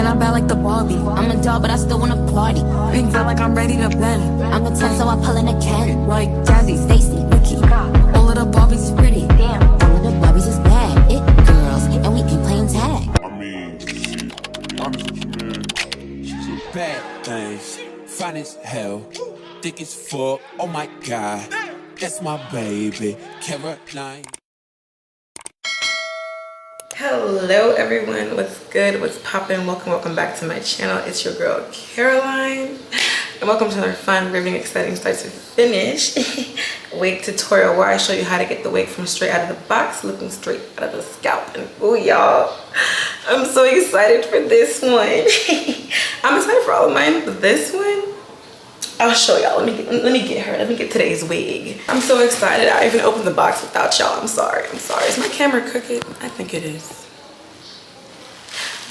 and I'm bad like the Barbie. I'm a doll, but I still wanna party. Pink feel like I'm ready to bend. I'm a 10, so I pull in a can. Like Jazzy, Stacy, Nikki. All of the Barbies is pretty. Damn, all of the Barbies is bad. It girls, and we ain't playing tag. I mean, shit, honest with you, man. She's a Bad things, fine as hell, thick as fuck. Oh my god, that's my baby, Caroline. Hello everyone, what's good, what's poppin'? Welcome back to my channel. It's your girl Caroline, and welcome to another fun, riveting, exciting start to finish wig tutorial where I show you how to get the wig from straight out of the box, looking straight out of the scalp. And ooh, y'all, I'm so excited for this one. I'm excited for all of mine, but this one I'll show y'all. Let me get today's wig. I'm so excited. I even opened the box without y'all. I'm sorry. Is my camera crooked? I think it is.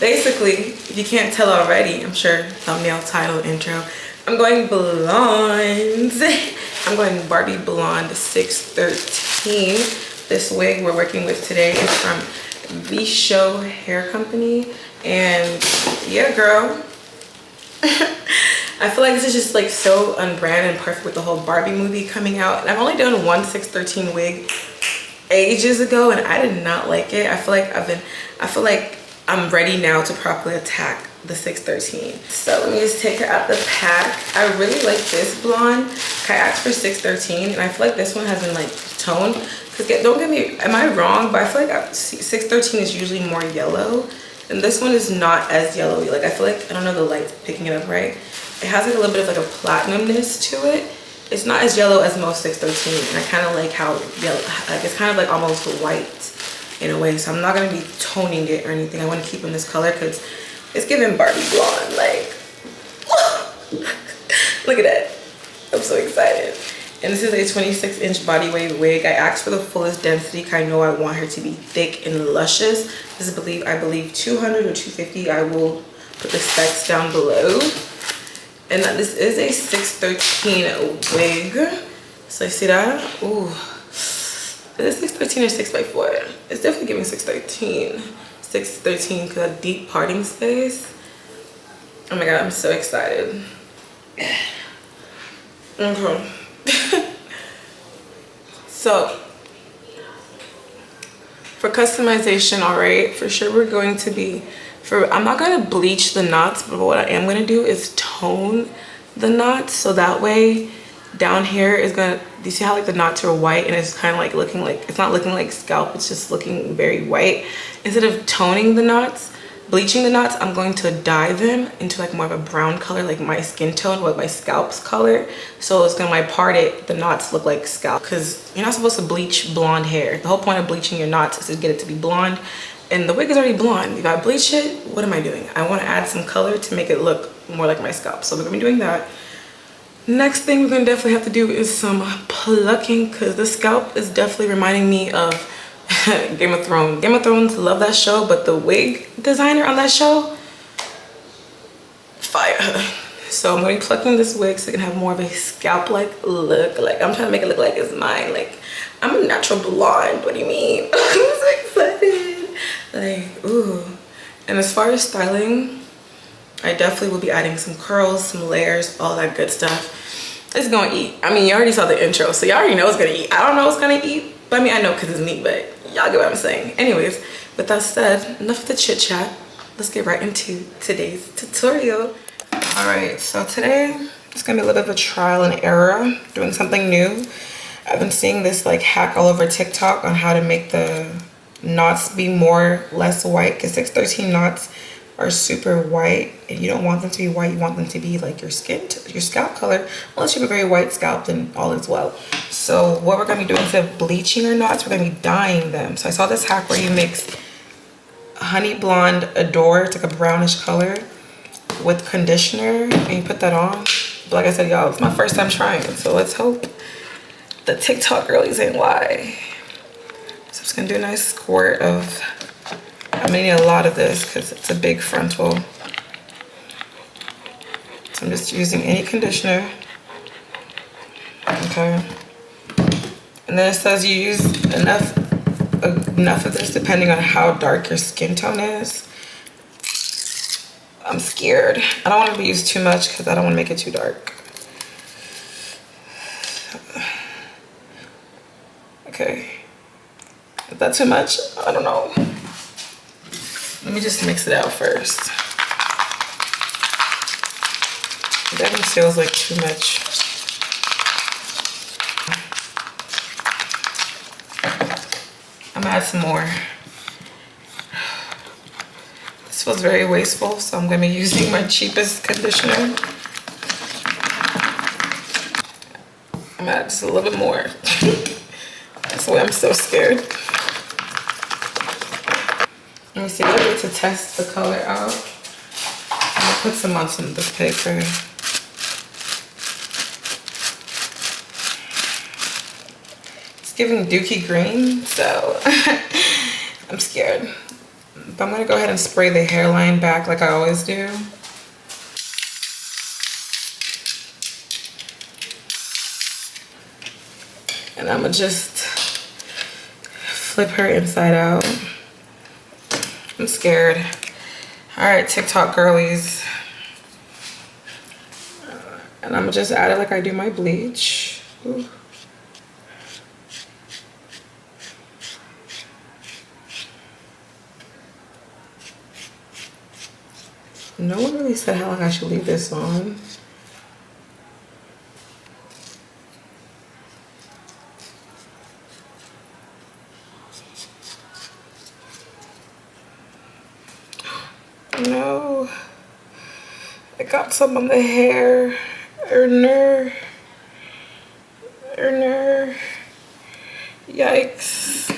Basically, if you can't tell already, I'm sure thumbnail, title, intro, I'm going blonde. I'm going Barbie Blonde 613. This wig we're working with today is from Vshow Hair Company. And yeah, girl. I feel like this is just like so on brand and perfect with the whole Barbie movie coming out. And I've only done one 613 wig ages ago and I did not like it. I feel like I'm ready now to properly attack the 613. So let me just take her out the pack. I really like this blonde. I asked for 613 and I feel like this one has been like toned. Cause don't get me, am I wrong? But I feel like 613 is usually more yellow. And this one is not as yellowy. Like I feel like, I don't know, the light's picking it up right. It has like a little bit of like a platinumness to it. It's not as yellow as most 613. And I kind of like how yellow, like it's kind of like almost white in a way. So I'm not gonna be toning it or anything. I want to keep in this color because it's giving Barbie blonde. Like, look at that. I'm so excited. And this is a 26-inch body wave wig. I asked for the fullest density because I know I want her to be thick and luscious. This is, I believe 200 or 250. I will put the specs down below. And this is a 613 wig. So you see that? Ooh. Is it 613 or 6x4? It's definitely giving 613. 613 because of deep parting space. Oh my god, I'm so excited. Okay. So for customization, all right, for sure we're going to be I'm not going to bleach the knots, but what I am going to do is tone the knots so that way down here is going to, you see how like the knots are white and it's kind of like looking like, it's not looking like scalp, it's just looking very white. Instead of toning the knots, bleaching the knots, I'm going to dye them into like more of a brown color, like my skin tone, like my scalp's color. So it's gonna, when I part it, the knots look like scalp, because you're not supposed to bleach blonde hair. The whole point of bleaching your knots is to get it to be blonde. And the wig is already blonde. If I bleach it, what am I doing? I want to add some color to make it look more like my scalp. So we're gonna be doing that. Next thing we're gonna definitely have to do is some plucking, because the scalp is definitely reminding me of Game of Thrones. Game of Thrones, love that show, but the wig designer on that show, fire. So I'm gonna be plucking this wig so it can have more of a scalp-like look. Like I'm trying to make it look like it's mine. Like I'm a natural blonde. What do you mean? I'm so excited. Like, ooh. And as far as styling, I definitely will be adding some curls, some layers, all that good stuff. It's gonna eat. I mean, you already saw the intro, so y'all already know it's gonna eat. I don't know what's gonna eat, but I mean, I know because it's me, but y'all get what I'm saying. Anyways, with that said, enough of the chit chat. Let's get right into today's tutorial. All right, so today it's gonna be a little bit of a trial and error, doing something new. I've been seeing this like hack all over TikTok on how to make the knots be less white, because 613 knots are super white and you don't want them to be white. You want them to be like your scalp color, unless you have a very white scalp, then all is well. So what we're going to be doing, instead of bleaching our knots, we're going to be dyeing them. So I saw this hack where you mix honey blonde adore, it's like a brownish color, with conditioner and you put that on. But like I said, y'all, it's my first time trying it, so let's hope the TikTok girlies ain't lie. So I'm just gonna do a nice squirt of, I'm gonna need a lot of this because it's a big frontal. So I'm just using any conditioner. Okay. And then it says you use enough of this depending on how dark your skin tone is. I'm scared. I don't want to use too much because I don't want to make it too dark. Okay. Is that too much? I don't know. Let me just mix it out first. It definitely feels like too much. I'm gonna add some more. This feels very wasteful, so I'm gonna be using my cheapest conditioner. I'm gonna add just a little bit more. That's why I'm so scared. Let me see, I need to test the color out. I'm gonna put some on some of this paper. It's giving dookie green, so I'm scared. But I'm gonna go ahead and spray the hairline back like I always do. And I'm gonna just flip her inside out. I'm scared. All right, TikTok girlies. And I'm gonna just add it like I do my bleach. Ooh. No one really said how long I should leave this on. No, I got some on the hair. Yikes.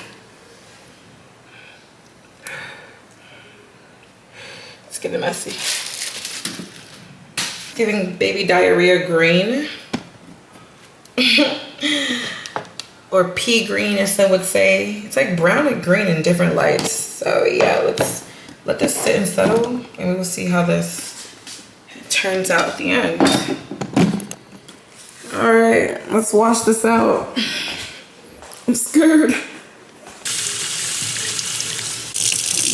It's getting messy. Giving baby diarrhea green. Or pea green, as some would say. It's like brown and green in different lights. So yeah, let's let this sit and settle, and we will see how this turns out at the end. All right, let's wash this out. I'm scared.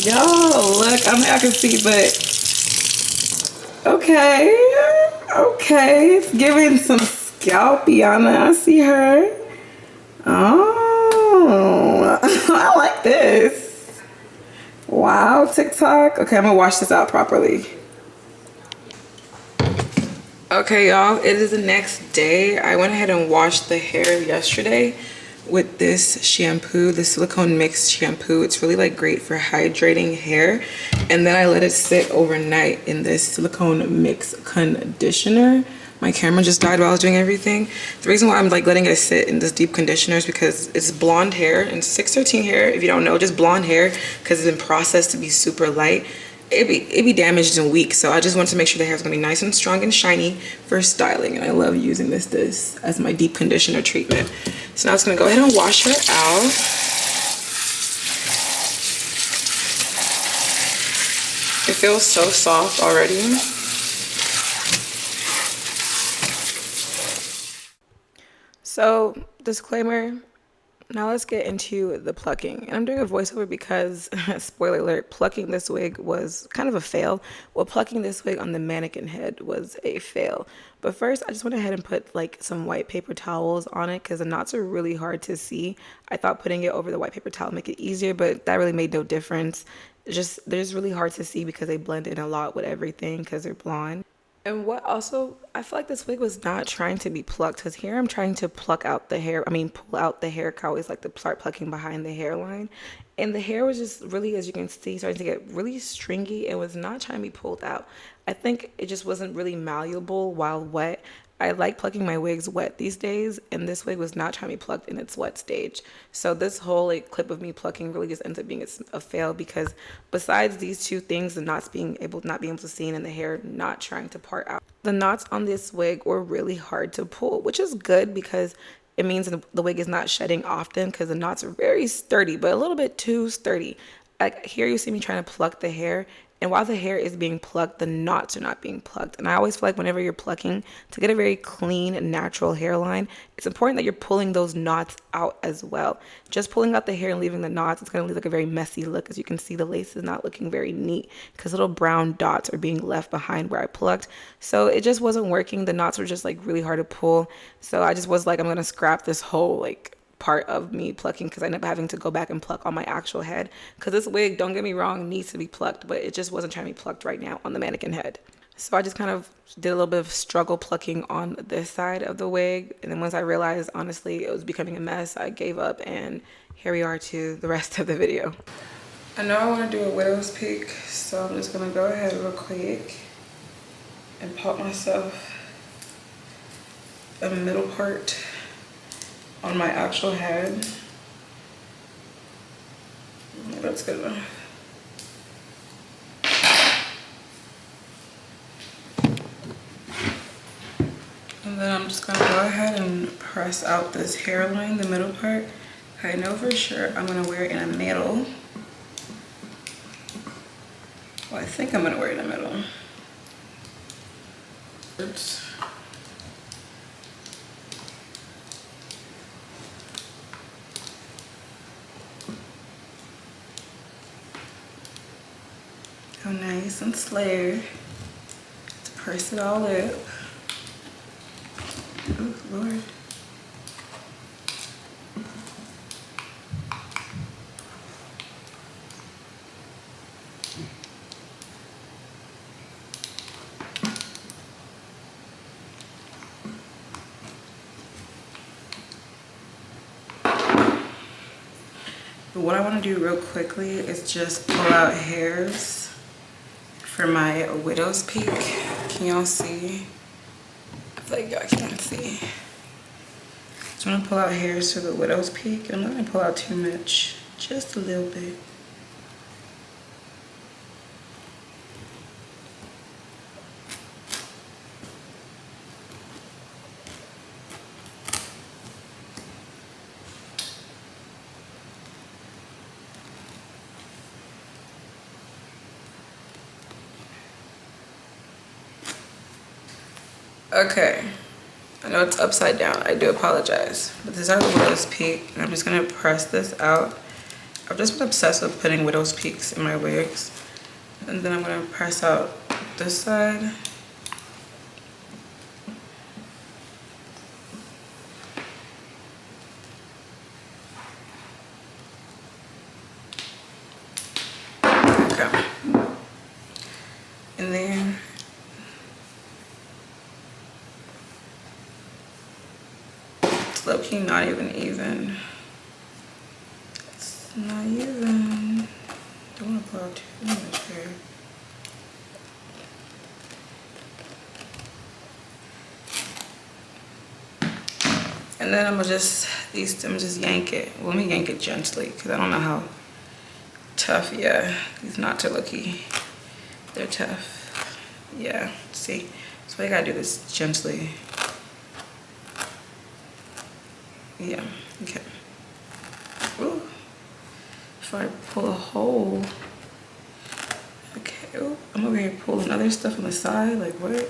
Y'all, look, I mean, I can see, but okay, it's giving some scalpiana. I see her. Oh, I like this. Wow, TikTok. Okay, I'm gonna wash this out properly. Okay, y'all, it is the next day. I went ahead and washed the hair yesterday with this shampoo, the silicone mix shampoo. It's really like great for hydrating hair. And then I let it sit overnight in this silicone mix conditioner. My camera just died while I was doing everything. The reason why I'm like letting it sit in this deep conditioner is because it's blonde hair and 613 hair. If you don't know, just blonde hair, because it's been processed to be super light. It'd be damaged in weeks. So I just wanted to make sure the hair is gonna be nice and strong and shiny for styling. And I love using this as my deep conditioner treatment. So now it's gonna go ahead and wash her out. It feels so soft already. So, disclaimer, now let's get into the plucking. And I'm doing a voiceover because, spoiler alert, plucking this wig was kind of a fail. Well, plucking this wig on the mannequin head was a fail. But first, I just went ahead and put like some white paper towels on it because the knots are really hard to see. I thought putting it over the white paper towel would make it easier, but that really made no difference. They're just really hard to see because they blend in a lot with everything because they're blonde. And what also, I feel like this wig was not trying to be plucked, because here I'm trying to pluck out the hair. I mean, pull out the hair. I always like to start plucking behind the hairline. And the hair was just really, as you can see, starting to get really stringy. It was not trying to be pulled out. I think it just wasn't really malleable while wet. I like plucking my wigs wet these days, and this wig was not trying to be plucked in its wet stage. So this whole like clip of me plucking really just ends up being a fail, because besides these two things, the knots not being able to see, and the hair not trying to part out, the knots on this wig were really hard to pull, which is good because it means the wig is not shedding often, because the knots are very sturdy, but a little bit too sturdy. Like here you see me trying to pluck the hair, And while the hair is being plucked, the knots are not being plucked. And I always feel like whenever you're plucking, to get a very clean, natural hairline, it's important that you're pulling those knots out as well. Just pulling out the hair and leaving the knots, it's going to leave like a very messy look. As you can see, the lace is not looking very neat because little brown dots are being left behind where I plucked. So it just wasn't working. The knots were just like really hard to pull. So I just was like, I'm going to scrap this whole like part of me plucking, because I ended up having to go back and pluck on my actual head, because this wig, don't get me wrong, needs to be plucked, but it just wasn't trying to be plucked right now on the mannequin head. So I just kind of did a little bit of struggle plucking on this side of the wig, and then once I realized honestly it was becoming a mess, I gave up, and here we are to the rest of the video. I know I want to do a widow's peak, so I'm just gonna go ahead real quick and pop myself a middle part on my actual head. That's good enough. And then I'm just gonna go ahead and press out this hairline, the middle part. I know for sure I'm gonna wear it in the middle. Well, I think I'm gonna wear it in the middle. Oops. Go nice and slay to purse it all up. Oh Lord. But what I want to do real quickly is just pull out hairs for my widow's peak. Can y'all see? I feel like y'all can't see. Just want to pull out hairs for the widow's peak. I'm not going to pull out too much, just a little bit. Okay, I know it's upside down, I do apologize, but this is our widow's peak, and I'm just gonna press this out. I've just been obsessed with putting widow's peaks in my wigs, and then I'm gonna press out this side. Okay, and then low-key not even. It's not even. Don't want to pull out too much hair. And then I'm gonna just yank it. Well, let me yank it gently because I don't know how tough. Yeah, these knots are lucky. They're tough. Yeah, see. So I gotta do this gently. Yeah, okay. Ooh. Before I pull a hole. Okay, ooh, I'm over here pulling other stuff on the side, like what?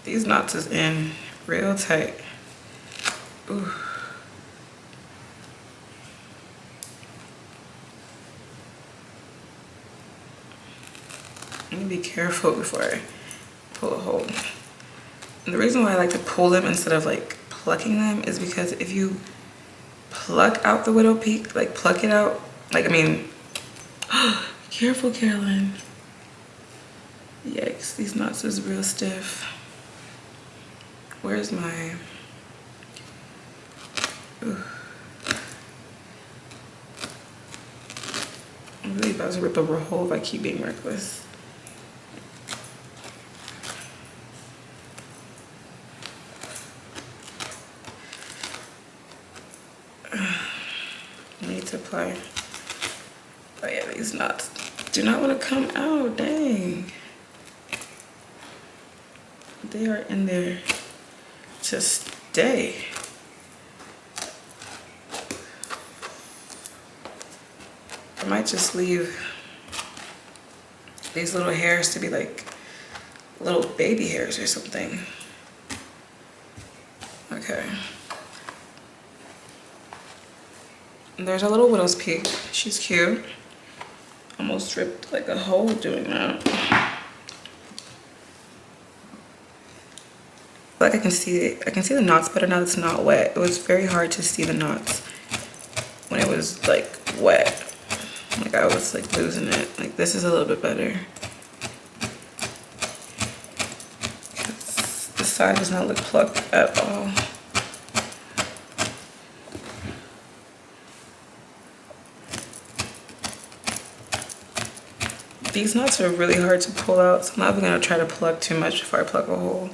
These knots is in real tight. Ooh. Let me be careful before I pull a hole. And the reason why I like to pull them instead of like plucking them is because if you pluck out the widow peak, like pluck it out, like, I mean, careful, Caroline. Yikes, these knots is real stiff. Where's my, ooh. I'm really about to rip over a hole if I keep being reckless. Apply. Oh yeah, these knots do not want to come out, dang. They are in there to stay. I might just leave these little hairs to be like little baby hairs or something. Okay. And there's a little widow's peak. She's cute. Almost ripped like a hole doing that. Like I can see it. I can see the knots better now that it's not wet. It was very hard to see the knots when it was like wet. Like I was like losing it. Like this is a little bit better. This side does not look plucked at all. These knots are really hard to pull out, so I'm not even gonna try to pluck too much before I pluck a hole.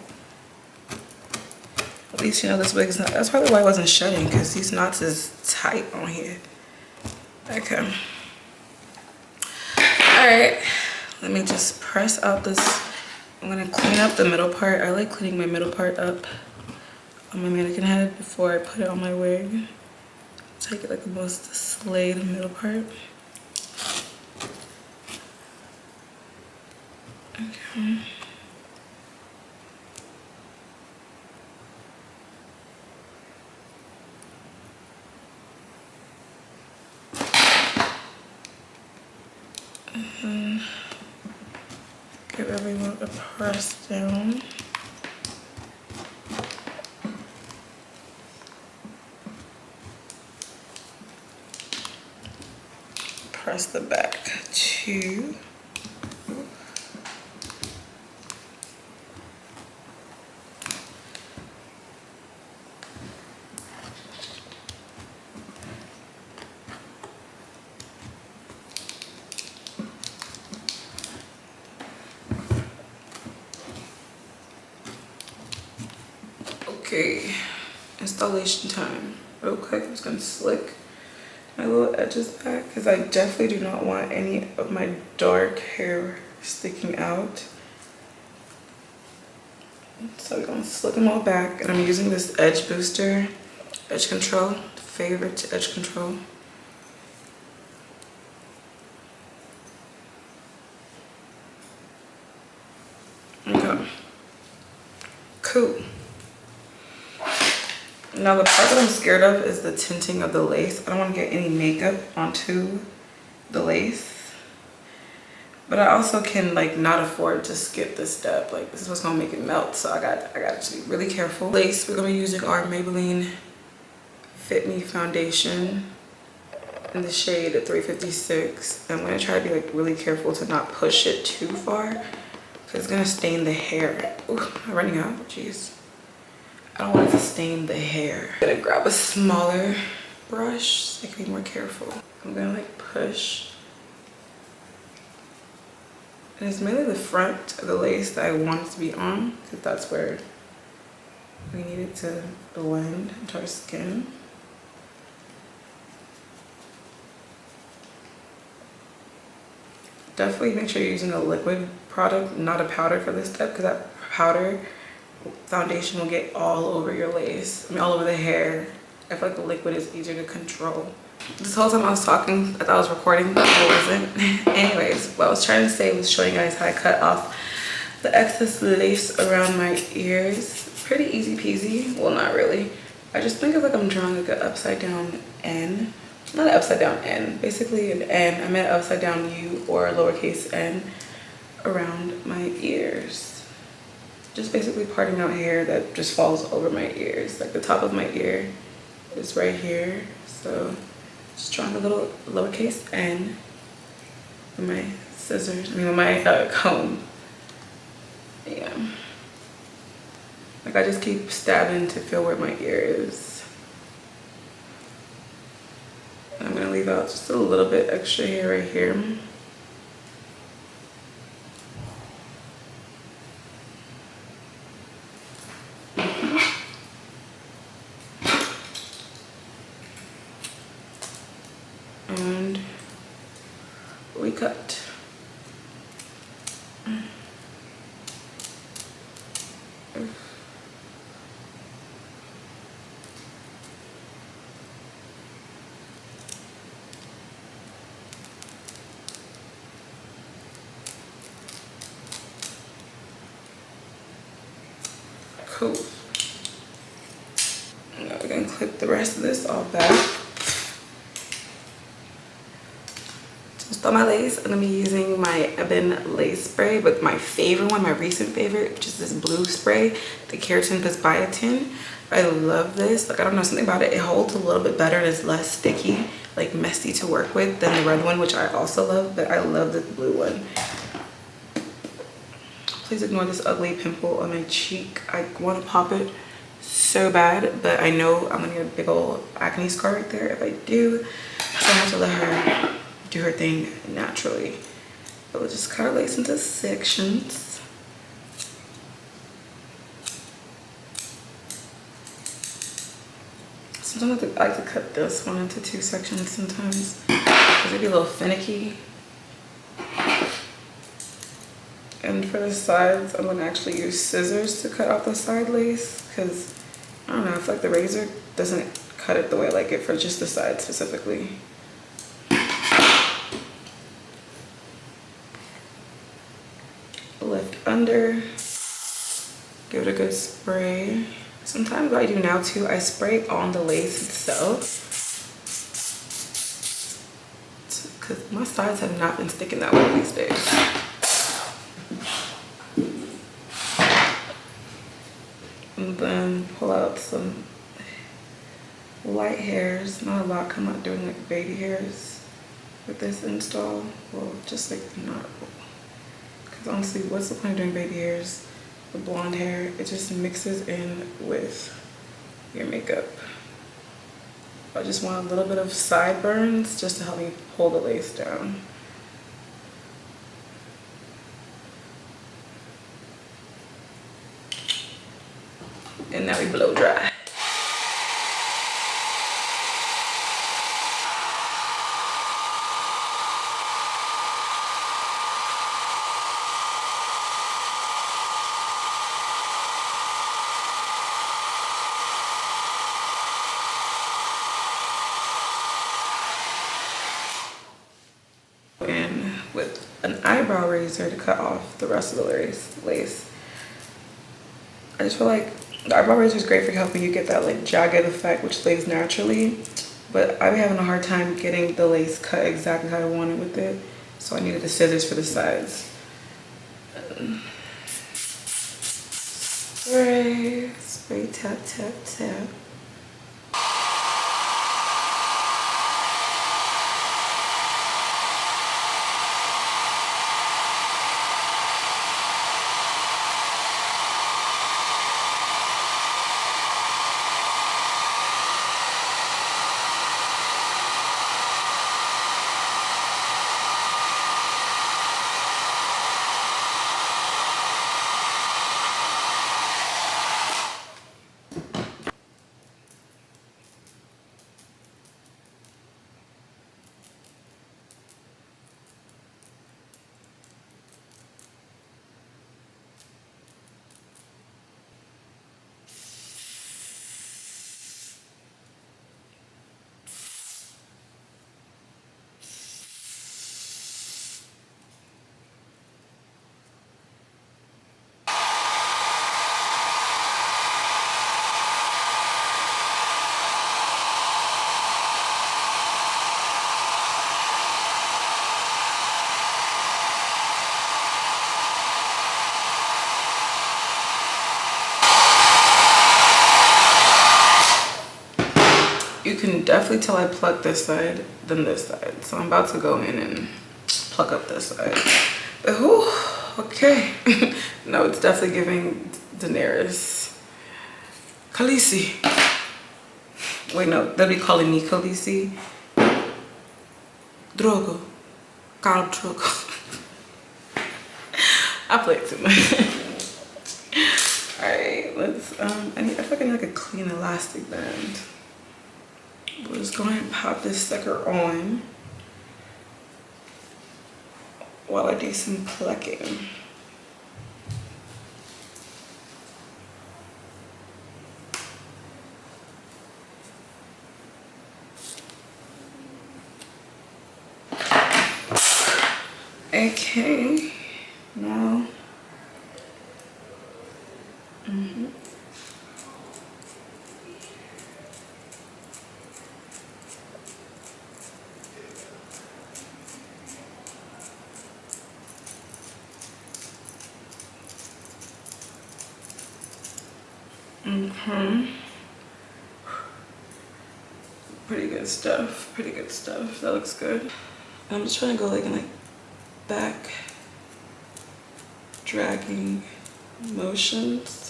At least you know this wig is not, that's probably why I wasn't shedding, because these knots is tight on here. Okay. Alright, let me just press out this. I'm gonna clean up the middle part. I like cleaning my middle part up on my mannequin head before I put it on my wig. Take it like the most slayed middle part. Okay. Give everyone a press down. Press the back too. Okay, installation time. Real quick, I'm just gonna slick my little edges back because I definitely do not want any of my dark hair sticking out. So I'm gonna slick them all back, and I'm using this edge booster, edge control, favorite edge control. Okay, cool. Now the part that I'm scared of is the tinting of the lace. I don't want to get any makeup onto the lace. But I also can like not afford to skip this step. Like this is what's gonna make it melt. So I got to be really careful. Lace, we're gonna be using our Maybelline Fit Me foundation in the shade 356. I'm gonna try to be like really careful to not push it too far because it's gonna stain the hair. Ooh, I'm running out, jeez. I don't want it to stain the hair. I'm gonna grab a smaller brush so I can be more careful. I'm gonna like push. And it's mainly the front of the lace that I want it to be on because that's where we need it to blend into our skin. Definitely make sure you're using a liquid product, not a powder for this step, because that powder foundation will get all over your lace. I mean, all over the hair. I feel like the liquid is easier to control. This whole time I was talking, I thought I was recording, but I wasn't. Anyways, what I was trying to say was showing you guys how I cut off the excess lace around my ears. Pretty easy peasy. Well, not really. I just think of like I'm drawing like an upside down N. Not an upside down N, basically an N. I meant upside down U or a lowercase n around my ears. Just basically parting out hair that just falls over my ears. Like the top of my ear is right here. So just drawing a little lowercase n with my scissors, with my comb. Yeah. Like I just keep stabbing to feel where my ear is. I'm gonna leave out just a little bit extra hair right here. And we cut. Cool. Now we're gonna clip the rest of this all back. Just on my lace, I'm gonna be using my Ebon lace spray, but my favorite one, my recent favorite, which is this blue spray, the Keratin plus Biotin. I love this. Like, I don't know, something about it. It holds a little bit better and it's less sticky, like messy to work with than the red one, which I also love, but I love the blue one. Please ignore this ugly pimple on my cheek. I want to pop it so bad, but I know I'm gonna get a big old acne scar right there if I do. So I have to let her do her thing naturally. But we'll just cut our lace into sections. Sometimes I like to cut this one into 2 sections sometimes because it'd be a little finicky. And for the sides, I'm gonna actually use scissors to cut off the side lace because I don't know, I feel like the razor doesn't cut it the way I like it for just the side specifically. Lift under, give it a good spray. Sometimes what I do now too, I spray on the lace itself because my sides have not been sticking that well these days. And then pull out some light hairs, not a lot, I'm not doing like baby hairs with this install. Well, just like not, because honestly, what's the point of doing baby hairs? The blonde hair, it just mixes in with your makeup. I just want a little bit of sideburns just to help me pull the lace down. And now we blow dry. In with an eyebrow razor to cut off the rest of the lace. I just feel like the eyebrow razor is great for helping you get that like jagged effect which lays naturally, but I've been having a hard time getting the lace cut exactly how I wanted with it, so I needed the scissors for the sides. Spray, tap, tap, tap. You can definitely tell I plucked this side than this side. So I'm about to go in and pluck up this side. But whew, okay. No, it's definitely giving Daenerys. Khaleesi. Wait, no, they'll be calling me Khaleesi. Drogo. Khal Drogo. I play it too much. Alright, let's, I feel like I need like a clean elastic band. We'll just go ahead and pop this sucker on while I do some plucking. Okay, now Pretty good stuff. Pretty good stuff. That looks good. I'm just trying to go like in like back dragging motions.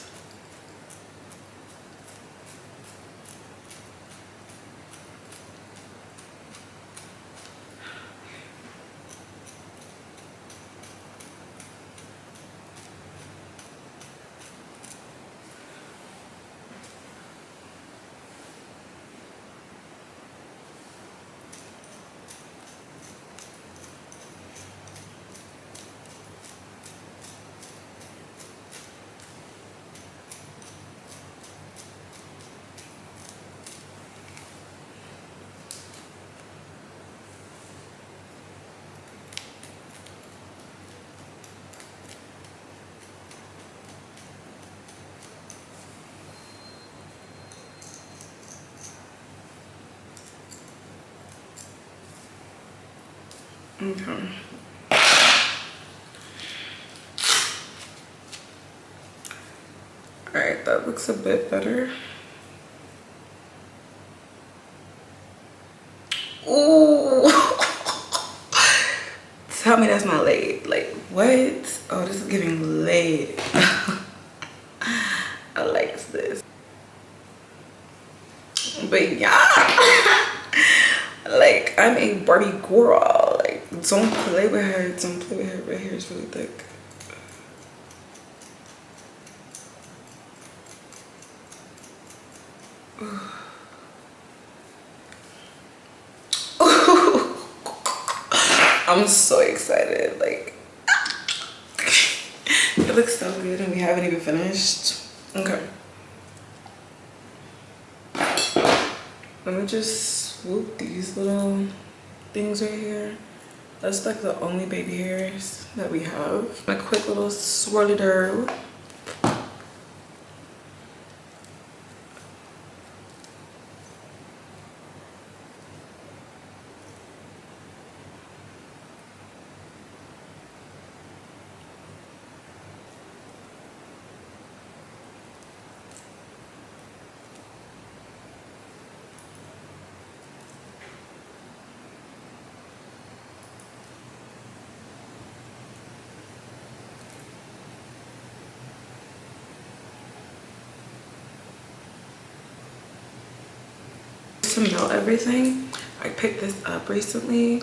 Okay. All right, that looks a bit better. Ooh. Tell me that's not laid. Like, what? Oh, this is giving laid. I like this. But yeah. Like, I'm a Barbie girl. Like, don't play with her. Don't play with her. Right here is really thick. I'm so excited. Like, it looks so good and we haven't even finished. Okay. Let me just swoop these little things right here. That's like the only baby hairs that we have. A quick little swirly-do. To melt everything, I picked this up recently.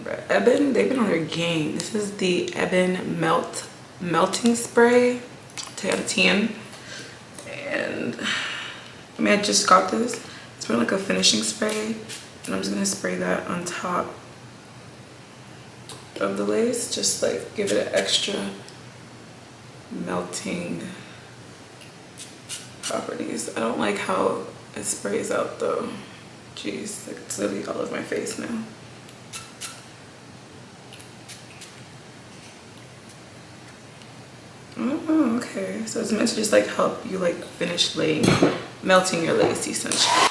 Ebin, they've been on their game. This is the Ebin melting spray, 10 out of 10. And I mean, I just got this. It's more like a finishing spray, and I'm just gonna spray that on top of the lace, just like give it an extra melting properties. I don't like how it sprays out though. Jeez, like it's literally all over my face now. Oh, okay. So it's meant to just like help you like finish laying, melting your lace essentially.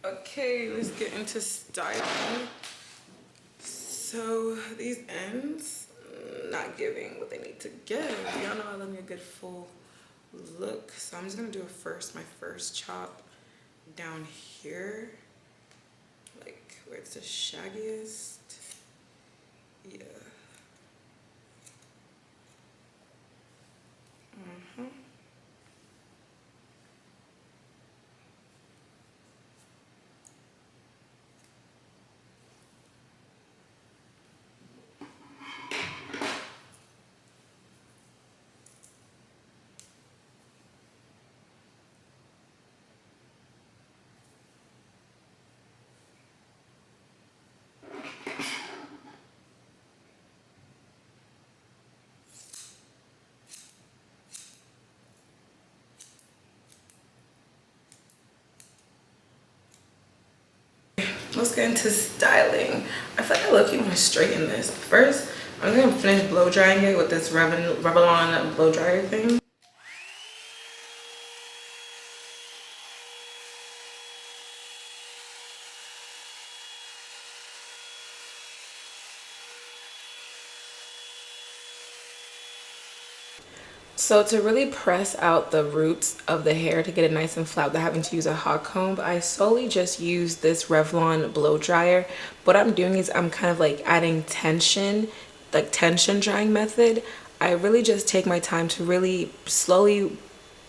Okay, let's get into styling. So these ends, not giving what they need to give. Y'all know I love me a good full look. So I'm just gonna do my first chop down here, like where it's the shaggiest. Yeah. Let's get into styling. I feel like I low-key want to straighten this. First, I'm gonna finish blow drying it with this Revlon blow dryer thing. So to really press out the roots of the hair to get it nice and flat without having to use a hot comb, I solely just use this Revlon blow dryer. What I'm doing is I'm kind of like adding tension, like tension drying method. I really just take my time to really slowly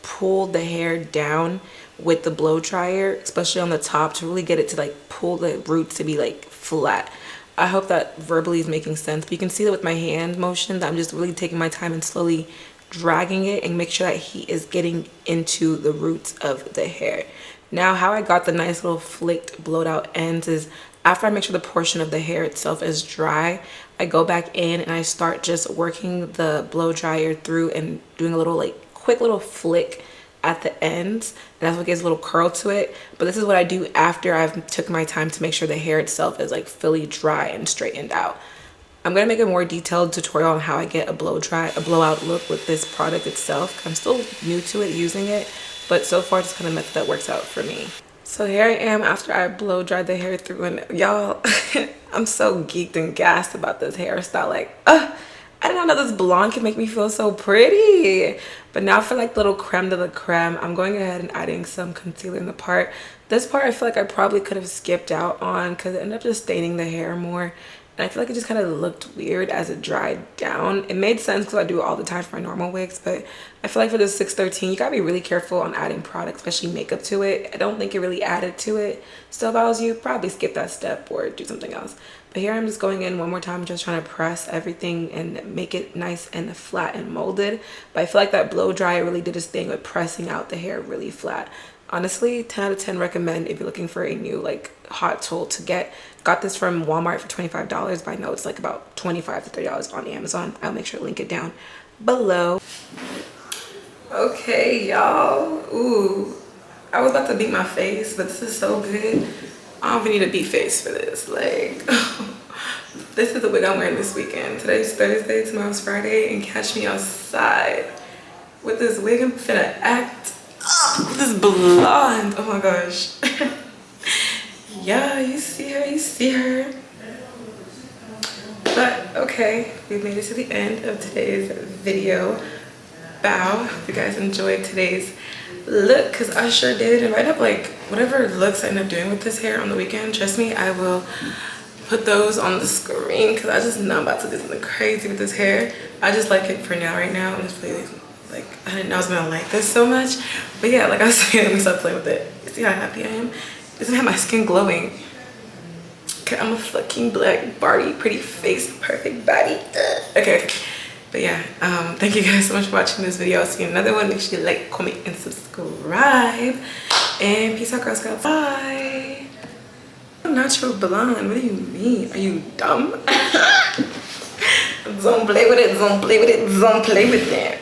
pull the hair down with the blow dryer, especially on the top, to really get it to like pull the roots to be like flat. I hope that verbally is making sense, but you can see that with my hand motion that I'm just really taking my time and slowly dragging it and make sure that heat is getting into the roots of the hair. Now, how I got the nice little flicked blowed out ends is after I make sure the portion of the hair itself is dry, I go back in and I start just working the blow dryer through and doing a little like quick little flick at the ends, and that's what gives a little curl to it. But this is what I do after I've took my time to make sure the hair itself is like fully dry and straightened out. I'm gonna make a more detailed tutorial on how I get a blowout look with this product itself. I'm still new to it, using it, but so far it's kind of method that works out for me. So here I am after I blow dried the hair through, and y'all, I'm so geeked and gassed about this hairstyle. Like, I did not know this blonde could make me feel so pretty. But now for like the little creme de la creme, I'm going ahead and adding some concealer in the part. This part I feel like I probably could have skipped out on because it ended up just staining the hair more. And I feel like it just kind of looked weird as it dried down. It made sense because I do it all the time for my normal wigs, but I feel like for this 613, you gotta be really careful on adding product, especially makeup, to it. I don't think it really added to it. So if I was you, probably skip that step or do something else. But here I'm just going in one more time, just trying to press everything and make it nice and flat and molded. But I feel like that blow dryer really did its thing with pressing out the hair really flat. Honestly, 10 out of 10 recommend if you're looking for a new like hot tool to get. Got this from Walmart for $25, but I know it's like about $25 to $30 on Amazon. I'll make sure to link it down below. Okay, y'all. Ooh, I was about to beat my face, but this is so good. I don't even need a beat face for this. Like, this is the wig I'm wearing this weekend. Today's Thursday, tomorrow's Friday, and catch me outside with this wig. I'm finna act. This blonde. Oh my gosh. Yeah, you see her, you see her. But okay, we've made it to the end of today's video. Bow. Hope you guys enjoyed today's look, because I sure did. And right up, like, whatever looks I end up doing with this hair on the weekend, trust me, I will put those on the screen, because I just know I'm about to do something crazy with this hair. I just like it for now. Right now, I'm just really, like, I didn't know I was gonna like this so much. But yeah, like I was saying, let me start playing with it. You see how happy I am? Doesn't have my skin glowing. Okay, I'm a fucking black Barbie, pretty face, perfect body. Okay. But yeah, thank you guys so much for watching this video. I'll see you in another one. Make sure you like, comment, and subscribe. And peace out, Girl Scouts. Bye. Natural blonde. What do you mean? Are you dumb? Don't play with it. Don't play with it. Don't play with that.